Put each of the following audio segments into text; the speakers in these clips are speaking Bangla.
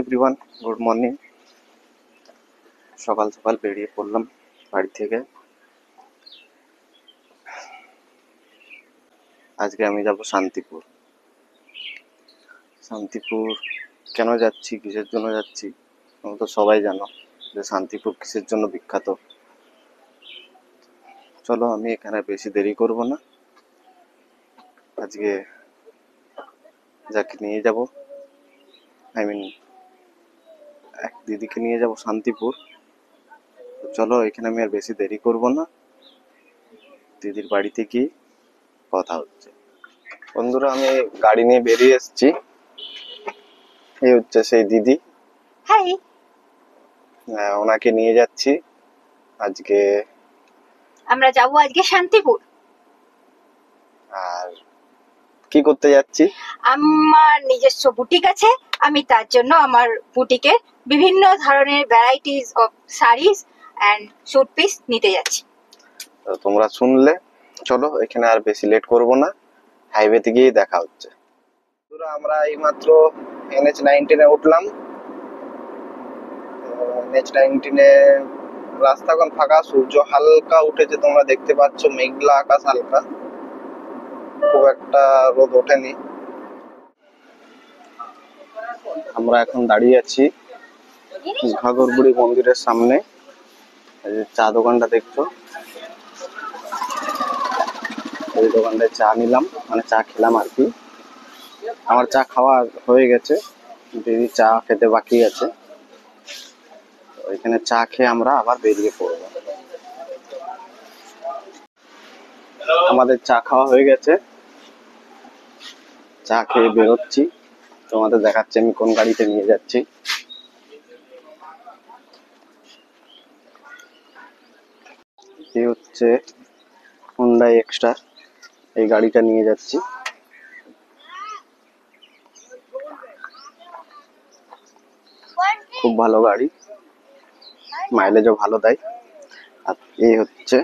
Everyone, good morning. সকাল সকাল বেরিয়ে পড়লাম বাড়ি থেকে। আজকে আমি যাব শান্তিপুর। শান্তিপুর কেন যাচ্ছি, কিসের জন্য যাচ্ছি, তোমরা তো সবাই জানো যে শান্তিপুর কিসের জন্য বিখ্যাত। চলো, আমি এখানে বেশি দেরি করব না। আজকে যাকে নিয়ে যাব, এক দিদিকে নিয়ে যাব শান্তিপুর। চলো, এখানে আমি আর বেশি দেরি করব না, দিদির বাড়িতে গিয়ে কথা হচ্ছে। বন্ধুরা, আমি গাড়ি নিয়ে বেরিয়ে এসেছি। এই হচ্ছে সেই দিদি। হাই। ওনাকে নিয়ে যাচ্ছি। আজকে আমরা যাব আজকে শান্তিপুর। আর কি করতে যাচ্ছি? আমার নিজস্ব বুটিক আছে, আমি তার জন্য আমার বুটিকে বিভিন্ন ধরনের varieties of saris and suit piece নিতে যাচ্ছি। তো তোমরা শুনলে, চলো এখানে আর বেশি লেট করব না, হাইওয়েতে গিয়ে দেখা হচ্ছে। আমরা এইমাত্র NH-19 উঠলাম। NH-19 রাস্তা এখন ফাঁকা, সূর্য হালকা উঠেছে, তোমরা দেখতে পাচ্ছ, মেঘলা আকাশ, হালকা, খুব একটা রোদ ওঠেনি। আমরা এখন দাঁড়িয়ে আছি ঘাগরবুড়ি মন্দিরের সামনে। এই যে চা দোকানটা দেখছো, এই দোকানটায় চা নিলাম, মানে চা খেলাম আর কি। আমার চা খাওয়া হয়ে গেছে, দিদি চা খেতে বাকি আছে। ওইখানে চা খেয়ে আমরা আবার বেরিয়ে পড়বো। আমাদের চা খাওয়া হয়ে গেছে, চা খেয়ে বেরোচ্ছি। তোমাদের দেখাচ্ছি আমি কোন গাড়িতে নিয়ে যাচ্ছি। এই হচ্ছে হুন্ডাই এক্সট্রা, এই গাড়িটা নিয়ে যাচ্ছি। খুব ভালো গাড়ি, মাইলেজও ভালো দেয়। আর এই হচ্ছে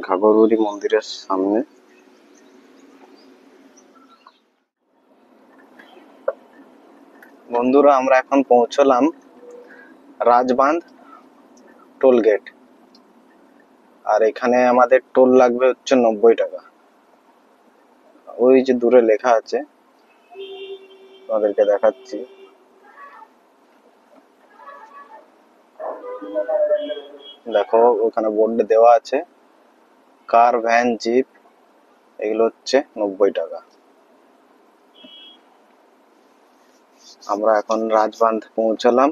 ঘাগরবুড়ি মন্দিরের সামনে। বন্ধুরা, আমরা এখন পৌঁছলাম রাজবাঁধ টোল গেট। আর এখানে আমাদের টোল লাগবে হচ্ছে 90 টাকা। ওই যে দূরে লেখা আছে, তোমাদেরকে দেখাচ্ছি। দেখো, ওখানে বোর্ডে দেওয়া আছে কার, ভ্যান, জিপ, এগুলো হচ্ছে 90 টাকা। আমরা এখন রাজবাঁধ পৌঁছলাম।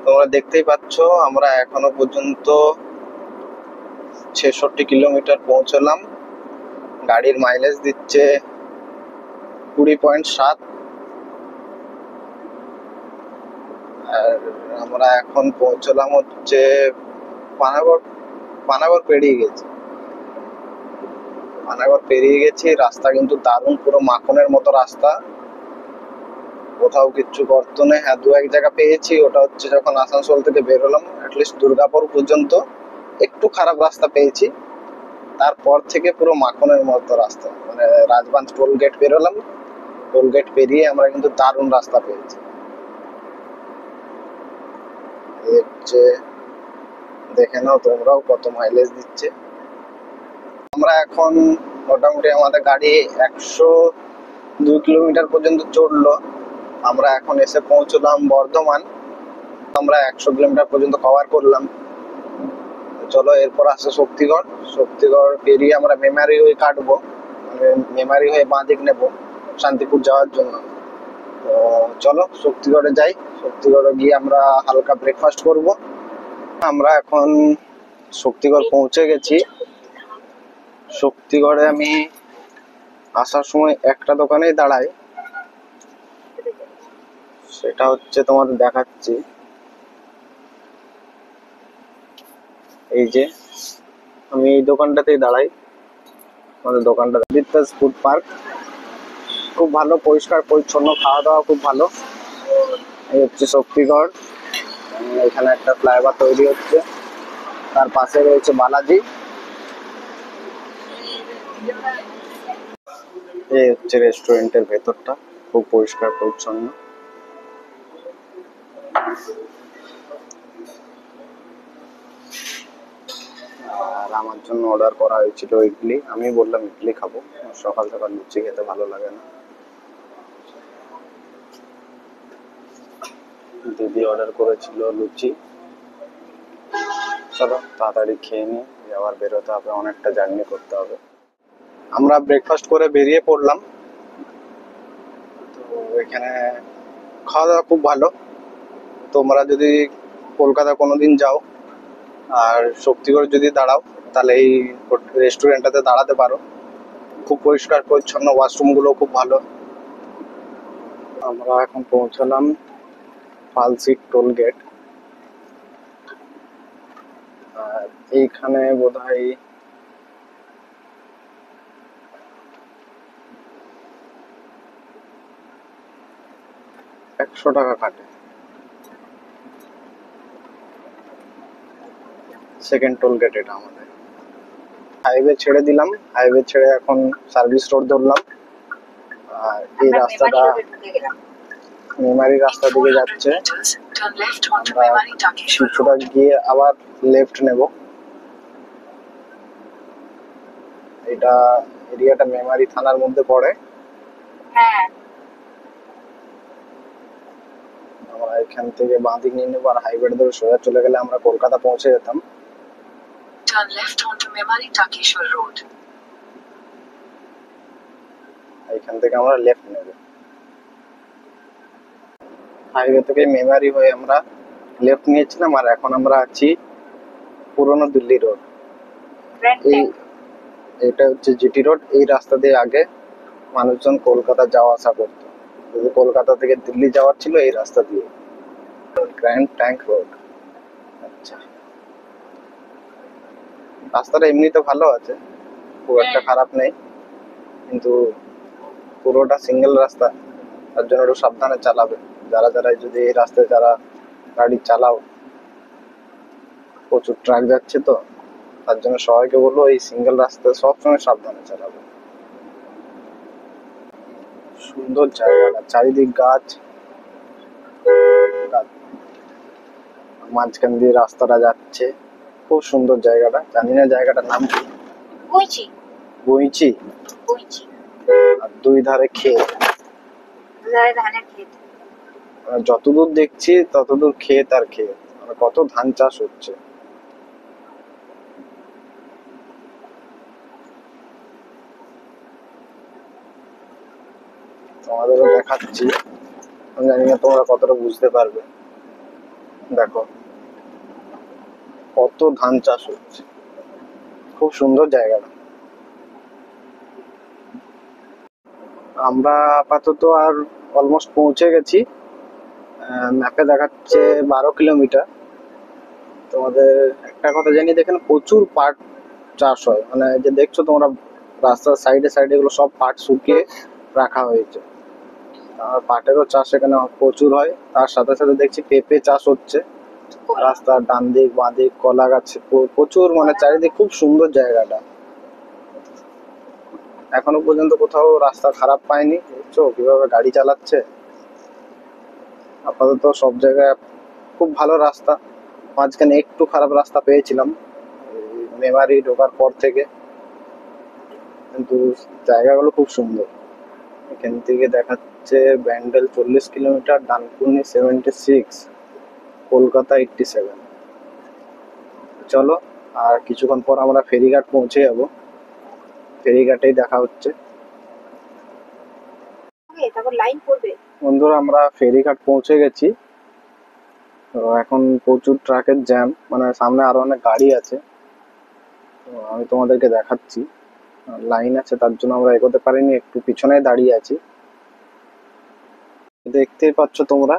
তোমরা দেখতেই পাচ্ছ, আমরা এখনো পর্যন্ত 66 কিলোমিটার পৌঁছলাম। গাড়ির মাইলেজ দিচ্ছে 20.7। আর আমরা এখন পৌঁছলাম হচ্ছে পানাগড় পেরিয়ে গেছি। রাস্তা কিন্তু দারুণ, পুরো মাখনের মতো রাস্তা, কোথাও কিচ্ছু গর্ত নেই। হ্যাঁ, দু এক জায়গা পেয়েছি, ওটা হচ্ছে যখন আসানসোল থেকে বেরোলাম, অ্যাটলিস্ট দুর্গাপুর পর্যন্ত একটু খারাপ রাস্তা পেয়েছি। তারপর থেকে পুরো মাখনের মতো রাস্তা, মানে রাজবাঁধ টোল গেট পেরোলাম, টোল গেট পেরিয়ে আমরা কিন্তু দারুণ রাস্তা পেয়েছি। দেখে নাও তোমরাও কত মাইলেজ দিচ্ছে। আমরা এখন মোটামুটি আমাদের গাড়ি 102 কিলোমিটার পর্যন্ত চললো। আমরা এখন এসে পৌঁছলাম বর্ধমান। আমরা 100 কিলোমিটার পর্যন্ত কভার করলাম। চলো, এরপর আসছে শক্তিগড় পেরিয়ে আমরা মেমারি হয়ে কাটবো, মানে মেমারি হয়ে বাঁ দিক নেবো শান্তিপুর যাওয়ার জন্য। তো চলো শক্তিগড়ে যাই। শক্তিগড়ে গিয়ে আমরা হালকা ব্রেকফাস্ট করব। আমরা এখন শক্তিগড় পৌঁছে গেছি। শক্তিগড়ে আমি আসার সময় একটা দোকানেই দাঁড়াই, সেটা হচ্ছে তোমাদের দেখাচ্ছি। এই যে আমি এই দোকানটাতেই দাঁড়াই, আমাদের দোকানটা বিদ্যাস ফুড পার্ক। খুব ভালো, পরিষ্কার পরিচ্ছন্ন, খাওয়া দাওয়া খুব ভালো। এই হচ্ছে শক্তিগড়, এখানে একটা ফ্লাইওভার তৈরি হচ্ছে। তার পাশে রয়েছে বালাজি। এই হচ্ছে রেস্টুরেন্টের ভেতরটা, খুব পরিষ্কার পরিচ্ছন্ন। আর আমার জন্য অর্ডার করা হয়েছিল ইডলি। আমি বললাম ইডলি খাবো, সকাল সকাল লুচি খেতে ভালো লাগে না। দিদি অর্ডার করেছিল লুচি। চলো তাড়াতাড়ি খেয়ে নিই, আবার বেরোতে হবে, অনেকটা জার্নি করতে হবে। আমরা ব্রেকফাস্ট করে বেরিয়ে পড়লাম। তো এখানে খাওয়া দাওয়া খুব ভালো। তোমরা যদি কলকাতা কোনোদিন যাও আর শক্তিগড় যদি দাঁড়াও, তাহলে এই রেস্টুরেন্টটাতে দাঁড়াতে পারো। খুব পরিষ্কার পরিচ্ছন্ন, ওয়াশরুমগুলো খুব ভালো। আমরা এখন পৌঁছলাম ফালসি টোল গেট। আর এইখানে বোধহয় 100 টাকা কাটে। সেকেন্ড টোল গেট এটা আমাদের। হাইওয়ে ছেড়ে দিলাম, হাইওয়ে ছেড়ে এখন সার্ভিস রোড ধরলাম। আর এই রাস্তাটা মেমারি রাস্তা দিকে যাচ্ছে। আমরা কিছুটা গিয়ে আবার লেফট নেব। এটা এরিয়াটা মেমারি থানার মধ্যে পড়ে। হ্যাঁ, আমরা এখান থেকে বাঁ দিক নিয়ে নেবো, আর হাইওয়ে ধরে সোজা চলে গেলে আমরা কলকাতা পৌঁছে যেতাম। Turn left onto Memari Takeshwar Road. এখান থেকে আমরা লেফট নেব। হাইওয়ে থেকে মেমারি হয়ে আমরা লেফট নিয়েছিলাম, আর এখন আমরা আছি পুরনো দিল্লি রোড। এই এটা হচ্ছে জিটি রোড। এই রাস্তা দিয়ে আগে মানুষজন কলকাতা যাওয়া আসা করতো। যদি কলকাতা থেকে দিল্লি যাওয়ার ছিল এই রাস্তা দিয়ে। Grand tank road. আচ্ছা, রাস্তাটা এমনিতে ভালো আছে, খুব একটা খারাপ নেই, কিন্তু পুরোটা সিঙ্গেল রাস্তা, তার জন্য একটু সাবধানে চালাবে। যারা যারা যদি এই রাস্তায় যারা গাড়ি চালাও, প্রচুর ট্রাক যাচ্ছে তো, তার জন্য সবাইকে বলবো এই সিঙ্গেল রাস্তায় সবসময় সাবধানে চালাবে। সুন্দর জায়গাটা, চারিদিক গাছ, মাঝখান দিয়ে রাস্তাটা যাচ্ছে। খুব সুন্দর জায়গাটা। জানি না জায়গাটার নাম কি। বুঝছি বইচি। বুঝছি আর দুই ধারে ক্ষেত। ধানের ক্ষেত। যতদূর দেখছি ততদূর ক্ষেত আর ক্ষেত, মানে কত ধান চাষ হচ্ছে। তোমাদেরও দেখাচ্ছি, আমি জানি না তোমরা কতটা বুঝতে পারবে। দেখো কত ধান চাষ হচ্ছে, খুব সুন্দর জায়গাটা। আমরা আপাতত আর অলমোস্ট পৌঁছে গেছি। ম্যাপে দেখাচ্ছে 12 কিলোমিটার। তোমাদের একটা কথা জানিয়ে দেখেন, প্রচুর পাট চাষ হয়, মানে যে দেখছো তোমরা রাস্তার সাইডে সাইডে এগুলো সব পাট শুকিয়ে রাখা হয়েছে। আর পাটেরও চাষ এখানে প্রচুর হয়। তার সাথে সাথে দেখছি পেঁপে চাষ হচ্ছে রাস্তার ডান দিক বাঁ দিক, কলা গাছ প্রচুর, মানে চারিদিক খুব সুন্দর জায়গাটা। এখনো পর্যন্ত কোথাও রাস্তা খারাপ পাইনি। দেখছো কিভাবে গাড়ি চালাচ্ছে। আপাতত সব জায়গায় খুব ভালো রাস্তা। মাঝখানে একটু খারাপ রাস্তা পেয়েছিলাম মেমারি ঢোকার পর থেকে, কিন্তু জায়গাগুলো খুব সুন্দর। এখান থেকে দেখাচ্ছে ব্যান্ডেল 40 কিলোমিটার, ডানকুনি 76, কলকাতা 87। চলো, আর কিছুক্ষণ পর আমরা ফেরিঘাট পৌঁছে যাবো। ফেরিঘাটেই দেখা হচ্ছে। তারপর লাইন পড়বে। বন্ধুরা, আমরা ফেরিঘাট পৌঁছে গেছি। তো এখন প্রচুর ট্রাকের জ্যাম, মানে সামনে আরো অনেক গাড়ি আছে। তো আমি তোমাদেরকে দেখাচ্ছি, লাইন আছে তার জন্য আমরা এগোতে পারিনি, একটু পিছনে দাঁড়িয়ে আছি। দেখতেই পাচ্ছ তোমরা,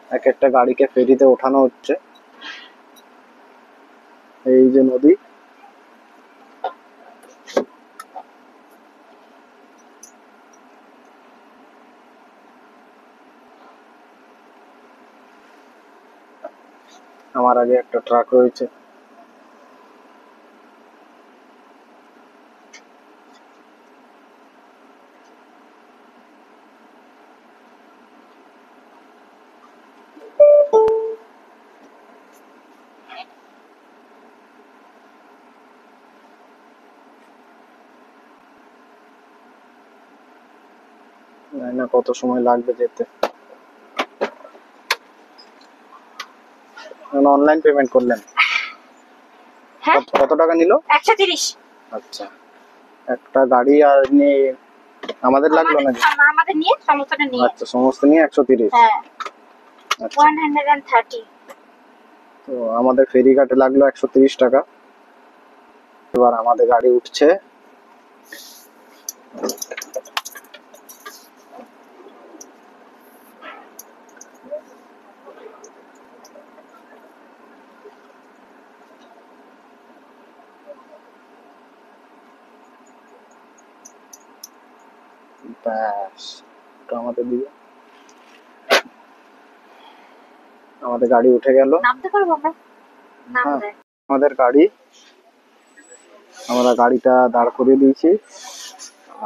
এক একটা গাড়িকে ফেরিতে ওঠানো হচ্ছে। এই যে নদী, আমার আগে একটা ট্রাক রয়েছে। জানি না কত সময় লাগবে যেতে। অনলাইন পেমেন্ট করলেন? হ্যাঁ, কত টাকা নিল? 130। আচ্ছা, একটা গাড়ি আর নিয়ে আমাদের লাগলো নাকি? আমাদের নিয়ে সমস্তটা নিয়ে। আচ্ছা, সমস্ত নিয়ে 130। হ্যাঁ, আচ্ছা, 130। তো আমাদের ফেরিঘাটে লাগলো 130 টাকা। এবার আমাদের গাড়ি উঠছে। ব্যাস, তো আমাদের দিকে আমাদের গাড়ি উঠে গেল। নামতে পারবো আমরা? হ্যাঁ, আমাদের গাড়ি, আমরা গাড়িটা দাঁড় করিয়ে দিয়েছি।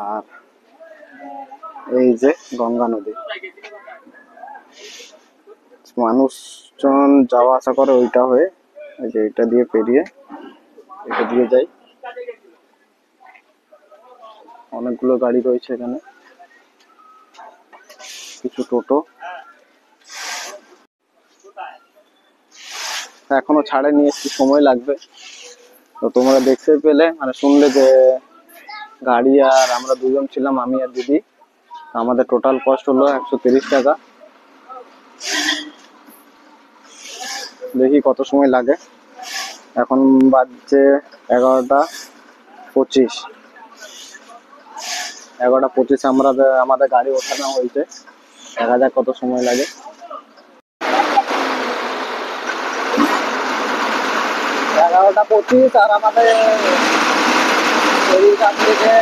আর এই যে গঙ্গা নদী, মানুষজন যাওয়া আসা করে ওইটা হয়ে, এই যে এটা দিয়ে পেরিয়ে এটা দিয়ে যাই। অনেকগুলো গাড়ি রয়েছে এখানে, কিছু টোটো। এখনো ছাড়েনি, একটু সময় লাগবে। তো তোমরা দেখতে পেলে, মানে শুনলে যে গাড়ি আর আমরা দুজন ছিলাম, আমি আর দিদি। আমাদের টোটাল কস্ট হলো 130 টাকা। দেখি কত সময় লাগে। এখন বাজছে 11টা 25। 11টা 25 আমাদের গাড়ি ওঠানো হয়েছে। দেখা যাক কত সময় লাগে। 11টা 25 আর আমাদের ফেরিঘাট থেকে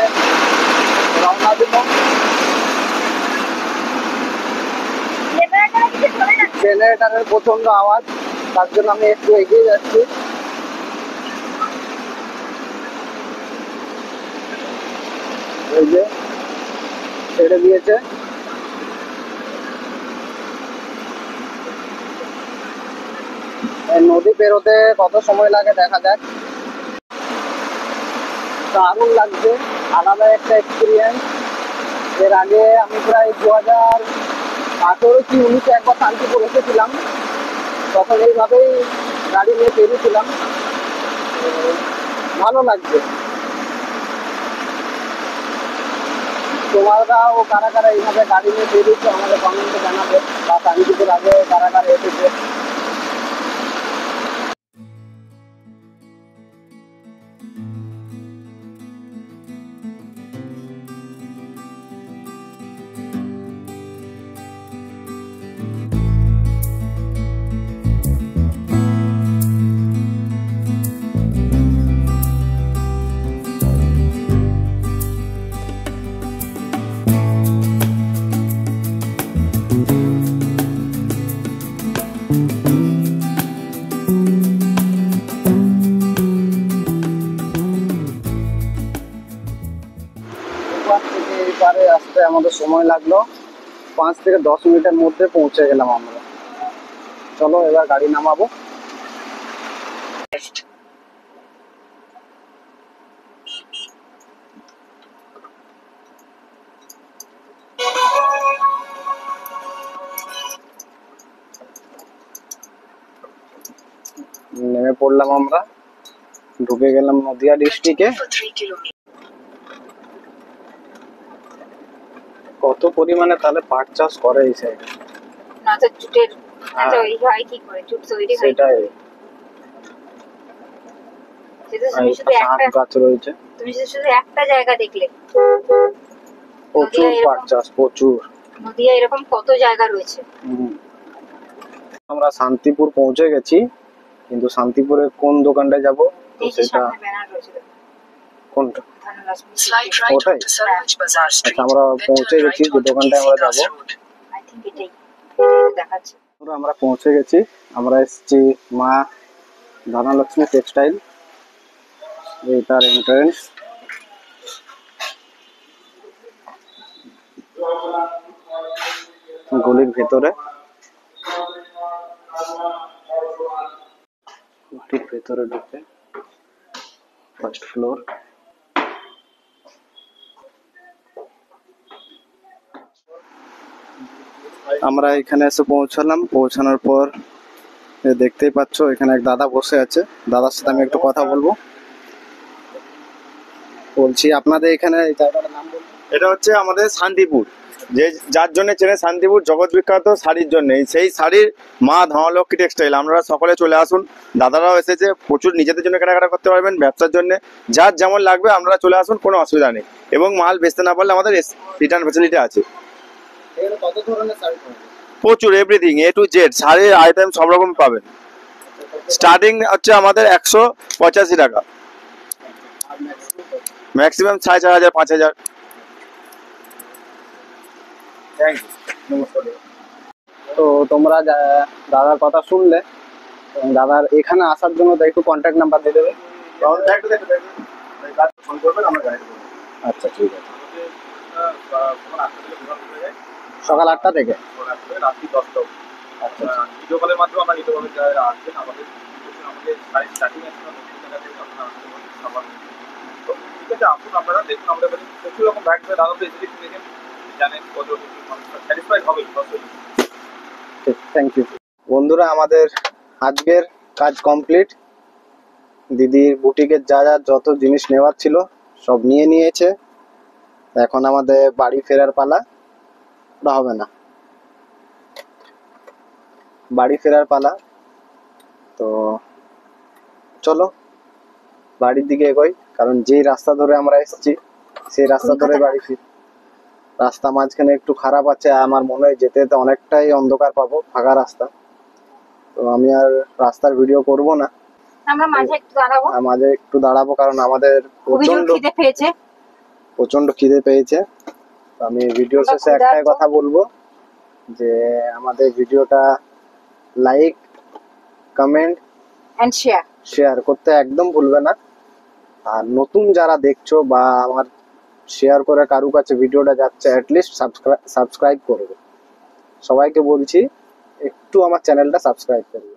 রওনা দিব। জেনারেটরের প্রচন্ড আওয়াজ, তার জন্য আমি একটু এগিয়ে যাচ্ছি। এই যে ছেড়ে দিয়েছে। নদী পেরোতে কত সময় লাগে দেখা যাক। দারুণ লাগছে, আলাদা একটা এক্সপিরিয়েন্স। এর আগে আমি প্রায় 2018 কি 19 একবার শান্তিপুর এসেছিলাম, তখন এইভাবেই গাড়ি নিয়ে পেরিয়েছিলাম। ভালো লাগছে। তোমরাও কারা কারা এইভাবে গাড়ি নিয়ে বেরিয়েছো আমাদের কমেন্টে জানাবে, বা শান্তিপুর আগে কারা কারা এসেছে। এবারে আসতে আমাদের সময় লাগলো 5 থেকে 10 মিনিটের মধ্যে পৌঁছে গেলাম আমরা। চলো এবার গাড়ি নামাবো। নেমে পড়লাম আমরা, ঢুকে গেলাম নদিয়া ডিস্ট্রিক্টে। For 3 kilometers. কত পরিমাণে তাহলে পাট চাষ করে এই সাইডে। না তো জুটের, না তো হ্যাঁ। ওই হয় কি করে জুট তৈরি হয়? সেটাই। সেটা আর তুমি এই শুধু পাশে আখ একটা, গাছ রয়েছে, তুমি শুধু একটা জায়গা দেখলে। প্রচুর নদিয়া পাট এরকম, চাষ, প্রচুর। নদিয়া এরকম কত জায়গা রয়েছে। আমরা শান্তিপুর পৌঁছে গেছি, কিন্তু শান্তিপুরের কোন দোকানটায় যাব এই যে সেটা সামনে ব্যানার রয়েছে দেখো, কোনটা? Dhanlaxmi Slide right Okay. onto Salvage Bazaar Street. আচ্ছা, আমরা Then পৌঁছে turn গেছি, right যে onto দোকানটায় KC আমরা Gas যাব। Road. আই থিঙ্ক এটাই তো দেখাচ্ছে। আমরা পৌঁছে গেছি। আমরা এসেছি মা ধনলক্ষ্মী টেক্সটাইল, এইটার এন্ট্রেন্স। গলির ভেতরে, গলির ভেতরে ঢুকে ফার্স্ট ফ্লোর। আমরা এখানে এসে পৌঁছালাম। পৌঁছানোর পর দেখতেই পাচ্ছ এখানে এক দাদা বসে আছে। দাদার সাথে আমি একটু কথা বলবো। বলছি আপনাদের এখানে এই জায়গাটার নাম বলুন। এটা হচ্ছে আমাদের শান্তিপুর, যে যার জন্য চেনে শান্তিপুর জগৎ বিখ্যাত শাড়ির জন্য। সেই শাড়ির মা ধনলক্ষ্মী টেক্সটাইল। আপনারা সকলে চলে আসুন, দাদারাও এসেছে, প্রচুর নিজেদের জন্য কেনাকাটা করতে পারবেন, ব্যবসার জন্য যার যেমন লাগবে আপনারা চলে আসুন, কোনো অসুবিধা নেই। এবং মাল বেচতে না পারলে আমাদের রিটার্ন ফ্যাসিলিটি আছে। এখানে কত ধরনের শাড়ি পাওয়া যায়? প্রচুর, এভরিথিং A to Z শাড়ির আইটেম সব রকম পাবেন। স্টার্টিং হচ্ছে আমাদের 185 টাকা, আর maximum ম্যাক্সিমাম 4,500 5,000। Thank you. তো তোমরা দাদার কথা শুনলে, এবং দাদার এখানে আসার জন্য তো একটু কন্ট্যাক্ট নাম্বার দিয়ে দেবে। ফোন করবেন, আমরা গাইড করবো। আচ্ছা ঠিক আছে। সকাল 8টা থেকে রাত্রি 10টা। আচ্ছা ভিডিও কলের মাধ্যমে আমরা নিতে পারবেন, যারা আসবেন আমাদের শাড়ির স্টার্টিং আছে 90 টাকা থেকে আপনারা আসতে পারেন সবার। তো ঠিক আছে, আসুন আপনারা দেখুন, আমাদের কাছে প্রচুর রকম ভ্যারাইটি দাদা তো এসে দেখেন, জানেন কত স্যাটিসফাইড হবে। ঠিক, থ্যাংক ইউ। বন্ধুরা, আমাদের আজকের কাজ কমপ্লিট। দিদির বুটিকের যা যা যত জিনিস নেওয়ার ছিল সব নিয়ে নিয়েছে। এখন আমাদের বাড়ি ফেরার পালা। ওটা হবে না, বাড়ি ফেরার পালা। তো চলো বাড়ির দিকে এগোই, কারণ যেই রাস্তা ধরে আমরা এসেছি সেই রাস্তা ধরে বাড়ি ফিরি। রাস্তা মাঝখানে একটু খারাপ আছে, আমার মনে হয় যেতে যেতে অনেকটাই অন্ধকার পাবো, ফাঁকা রাস্তা। তো আমি আর রাস্তার ভিডিও করব না, আমরা মাঝে একটু দাঁড়াবো, মাঝে একটু দাঁড়াবো, কারণ আমাদের খুবই জোর খিদে পেয়েছে। প্রচন্ড খিদে পেয়েছে। তো আমি ভিডিও আমরা শেষে একটাই ক্ষুধার্ত। কথা বলবো, যে আমাদের ভিডিওটা like, comment, and share. Share করতে একদম ভুলবে না। আর নতুন যারা দেখছো বা আমার শেয়ার করে কারু কাছে ভিডিওটা যাচ্ছে, অ্যাটলিস্ট সাবস্ক্রাইব করবে। সবাইকে বলছি একটু আমার চ্যানেলটা সাবস্ক্রাইব করবে।